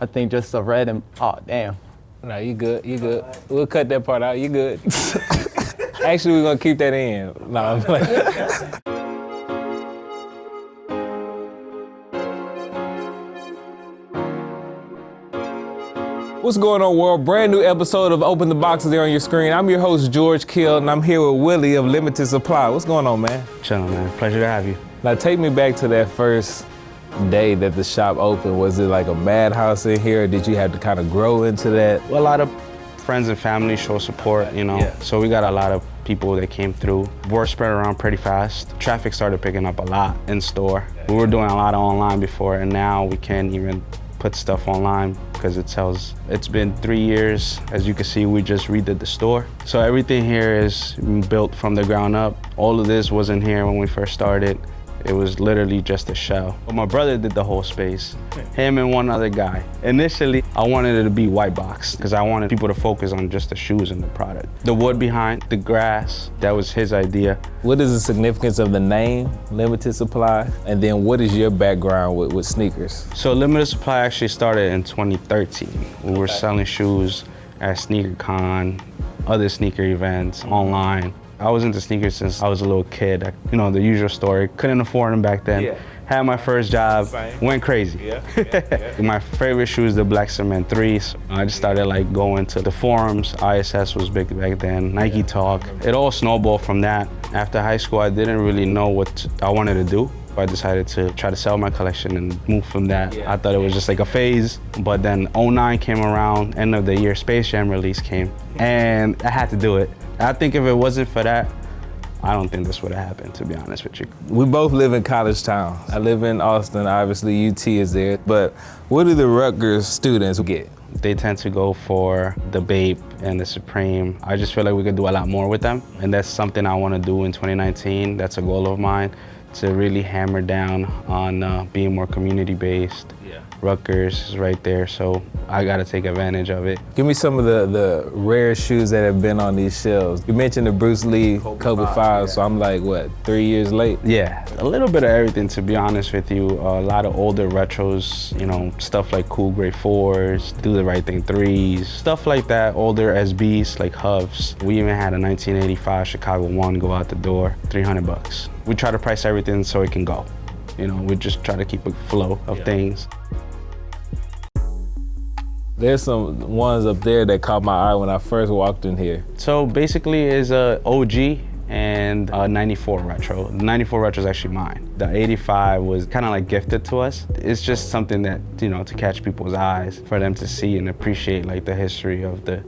I think just the red and, oh, damn. No, you good, you good. We'll cut that part out, you good. Actually, we're gonna keep that in. No, I'm like. What's going on, world? Brand new episode of Open the Boxes there on your screen. I'm your host, George Kiel, and I'm here with Willie of Limited Supply. What's going on, man? Chilling, man. Pleasure to have you. Now, take me back to that first day that the shop opened. Was it like a madhouse in here, or did you have to kind of grow into that? Well, a lot of friends and family show support, you know. Yeah. So we got a lot of people that came through. Word spread around pretty fast. Traffic started picking up a lot in store. We were doing a lot of online before, and now we can't even put stuff online because it sells. It's been 3 years. As you can see, we just redid the store. So everything here is built from the ground up. All of this wasn't here when we first started. It was literally just a shell. But my brother did the whole space, him and one other guy. Initially, I wanted it to be white box because I wanted people to focus on just the shoes and the product. The wood behind, the grass, that was his idea. What is the significance of the name, Limited Supply? And then what is your background with sneakers? So Limited Supply actually started in 2013. We were selling shoes at SneakerCon, other sneaker events, online. I was into sneakers since I was a little kid. You know, the usual story. Couldn't afford them back then. Yeah. Had my first job, went crazy. Yeah. My favorite shoes, the Black Cement 3s. I just started like going to the forums. ISS was big back then, Nike Talk. It all snowballed from that. After high school, I didn't really know what I wanted to do. I decided to try to sell my collection and move from that. I thought it was just like a phase, but then 09 came around, end of the year, Space Jam release came, and I had to do it. I think if it wasn't for that, I don't think this would have happened, to be honest with you. We both live in college town. I live in Austin, obviously UT is there, but what do the Rutgers students get? They tend to go for the Bape and the Supreme. I just feel like we could do a lot more with them, and that's something I want to do in 2019. That's a goal of mine, to really hammer down on being more community-based. Rutgers is right there, so I gotta take advantage of it. Give me some of the rare shoes that have been on these shelves. You mentioned the Bruce Lee Kobe 5, so I'm like, what, 3 years late? Yeah, a little bit of everything, to be honest with you. A lot of older retros, you know, stuff like Cool Grey 4s, Do the Right Thing 3s, stuff like that, older SBs like Hovs. We even had a 1985 Chicago 1 go out the door, $300. We try to price everything so it can go. You know, we just try to keep a flow of things. There's some ones up there that caught my eye when I first walked in here. So basically it's a OG and a 94 retro. The 94 retro is actually mine. The 85 was kind of like gifted to us. It's just something that, you know, to catch people's eyes, for them to see and appreciate like the history of the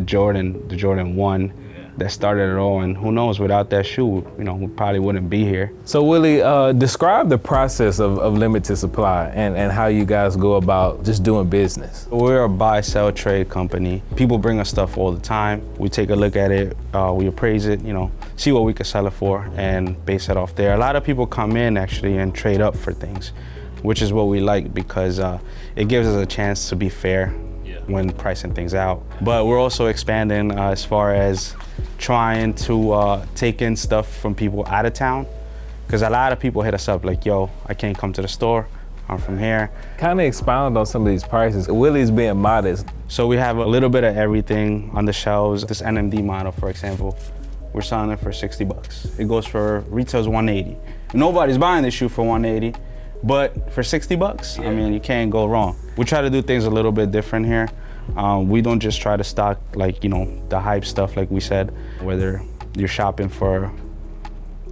Jordan 1. That started it all, and who knows, without that shoe, you know, we probably wouldn't be here. So Willie, describe the process of Limited Supply and how you guys go about just doing business. We're a buy, sell, trade company. People bring us stuff all the time. We take a look at it, we appraise it, you know, see what we could sell it for and base it off there. A lot of people come in actually and trade up for things, which is what we like because it gives us a chance to be fair when pricing things out. But we're also expanding as far as trying to take in stuff from people out of town, because a lot of people hit us up like, yo, I can't come to the store, I'm from here. Kind of expound on some of these prices. Willie's being modest. So we have a little bit of everything on the shelves. This NMD model, for example, we're selling it for $60. It goes for, retails 180. Nobody's buying this shoe for 180, but for $60, I mean, you can't go wrong. We try to do things a little bit different here. We don't just try to stock like, you know, the hype stuff like we said, whether you're shopping for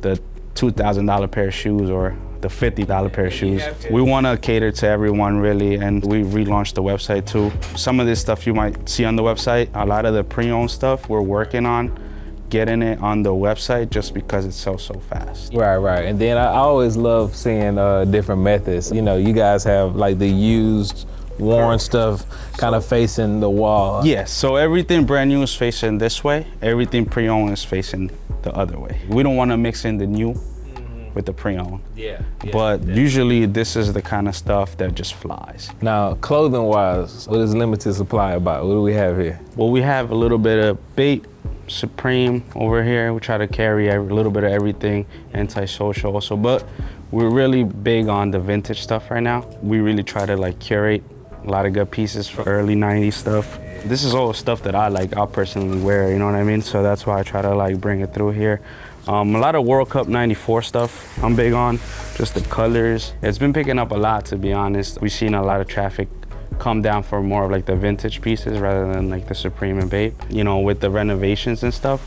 the $2,000 pair of shoes or the $50 pair of shoes. We want to cater to everyone really, and we relaunched the website too. Some of this stuff you might see on the website, a lot of the pre-owned stuff we're working on getting it on the website just because it sells so fast. Right. And then I always love seeing different methods. You know, you guys have like the used, worn stuff kind of facing the wall. Yes, so everything brand new is facing this way. Everything pre-owned is facing the other way. We don't want to mix in the new with the pre-owned. But usually this is the kind of stuff that just flies. Now, clothing-wise, what is Limited Supply about? What do we have here? Well, we have a little bit of Bape, Supreme over here. We try to carry a little bit of everything, anti-social also, but we're really big on the vintage stuff right now. We really try to like curate A lot of good pieces for early 90s stuff. This is all stuff that I'll personally wear, you know what I mean? So that's why I try to like bring it through here. A lot of World Cup 94 stuff I'm big on, just the colors. It's been picking up a lot, to be honest. We've seen a lot of traffic come down for more of like the vintage pieces rather than like the Supreme and Bape. You know, with the renovations and stuff,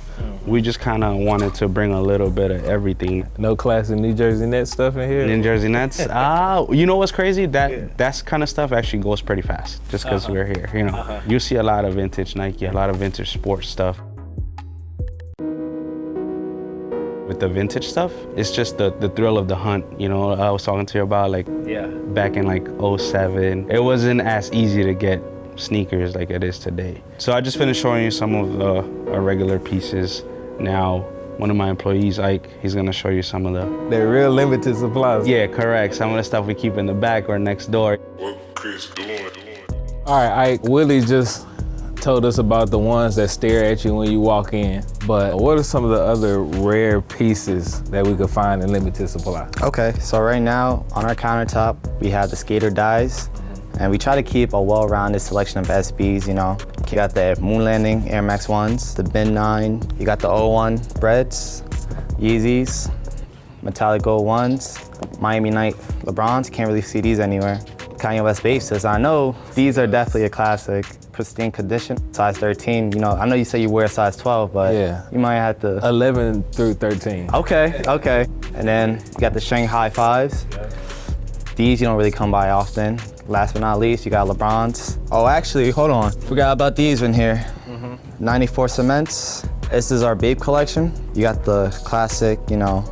we just kind of wanted to bring a little bit of everything. No classic New Jersey Nets stuff in here? New Jersey Nets? You know what's crazy? That's kind of stuff actually goes pretty fast just because we're here, you know. You see a lot of vintage Nike, a lot of vintage sports stuff. With the vintage stuff, it's just the thrill of the hunt. You know, I was talking to you about like back in like 07. It wasn't as easy to get sneakers like it is today. So I just finished showing you some of our regular pieces. Now, one of my employees, Ike, he's gonna show you some of They're real limited supplies. Yeah, correct. Some of the stuff we keep in the back or next door. All right, Ike, Willie just told us about the ones that stare at you when you walk in, but what are some of the other rare pieces that we could find in limited supply? Okay, so right now on our countertop, we have the skater dyes, and we try to keep a well-rounded selection of SBs, you know. You got the Moon Landing Air Max 1s, the Bin 9, you got the 01 Breads, Yeezys, Metallic Gold 1s, Miami Night LeBrons, can't really see these anywhere. Kanye West Bases, I know these are definitely a classic. Pristine condition, size 13. You know, I know you say you wear a size 12, but you might have to. 11 through 13. Okay. And then you got the Shanghai 5s. These you don't really come by often. Last but not least, you got LeBrons. Oh, actually, hold on. Forgot about these in here. 94 Cements. This is our Bape collection. You got the classic, you know,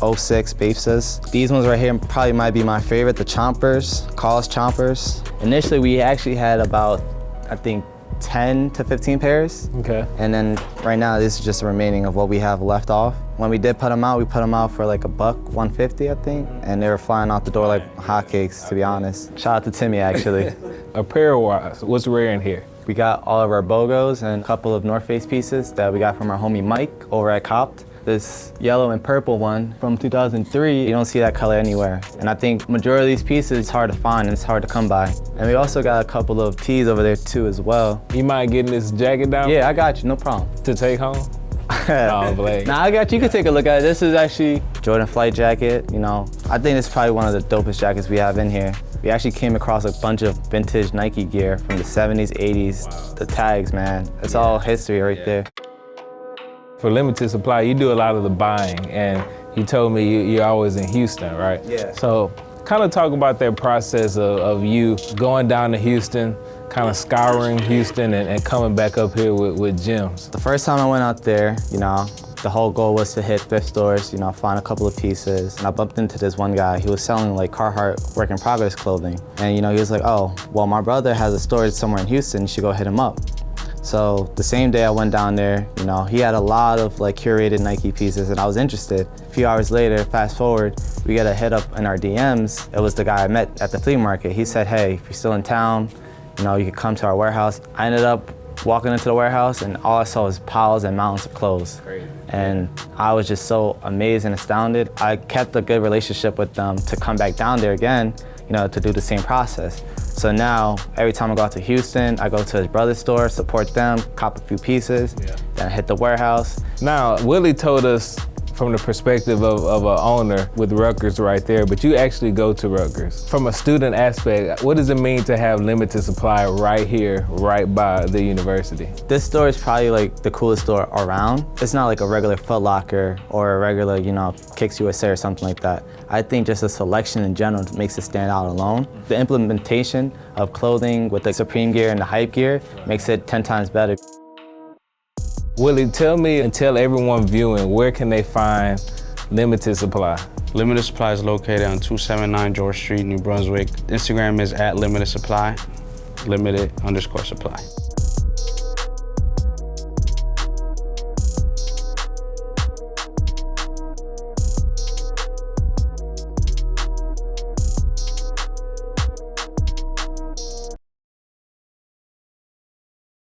06 Bapeses. These ones right here probably might be my favorite, the Chompers, Cause Chompers. Initially, we actually had about, I think, 10 to 15 pairs. Okay. And then right now, this is just the remaining of what we have left off. When we did put them out, we put them out for like $150, I think. And they were flying out the door like hotcakes, to be honest. Shout out to Timmy, actually. Apparel-wise, what's rare in here? We got all of our BOGOs and a couple of North Face pieces that we got from our homie Mike over at Copt. This yellow and purple one from 2003, you don't see that color anywhere. And I think majority of these pieces is hard to find and it's hard to come by. And we also got a couple of tees over there too as well. You mind getting this jacket down? Yeah, I got you, no problem. To take home? Oh, Blake. Nah, I got you. You can take a look at it. This is actually Jordan Flight jacket, you know. I think it's probably one of the dopest jackets we have in here. We actually came across a bunch of vintage Nike gear from the 70s, 80s. Wow. The tags, man. It's all history right there. For limited supply, you do a lot of the buying, and you told me you're always in Houston, right? Yeah. So kind of talk about that process of you going down to Houston, kind of scouring Houston and coming back up here with gems. The first time I went out there, you know, the whole goal was to hit thrift stores, you know, find a couple of pieces. And I bumped into this one guy. He was selling like Carhartt work in progress clothing. And you know, he was like, oh, well, my brother has a store somewhere in Houston. You should go hit him up. So the same day I went down there, you know, he had a lot of like curated Nike pieces and I was interested. A few hours later, fast forward, we get a hit up in our DMs. It was the guy I met at the flea market. He said, hey, if you're still in town, you know, you could come to our warehouse. I ended up walking into the warehouse and all I saw was piles and mountains of clothes. Great. And I was just so amazed and astounded. I kept a good relationship with them to come back down there again, you know, to do the same process. So now, every time I go out to Houston, I go to his brother's store, support them, cop a few pieces, then hit the warehouse. Now, Willie told us from the perspective of an owner with Rutgers right there, but you actually go to Rutgers. From a student aspect, what does it mean to have limited supply right here, right by the university? This store is probably like the coolest store around. It's not like a regular Foot Locker or a regular, you know, Kicks USA or something like that. I think just the selection in general makes it stand out alone. The implementation of clothing with the Supreme gear and the hype gear makes it 10 times better. Willie, tell me and tell everyone viewing, where can they find Limited Supply? Limited Supply is located on 279 George Street, New Brunswick. Instagram is @Limited Supply, @Limited_Supply.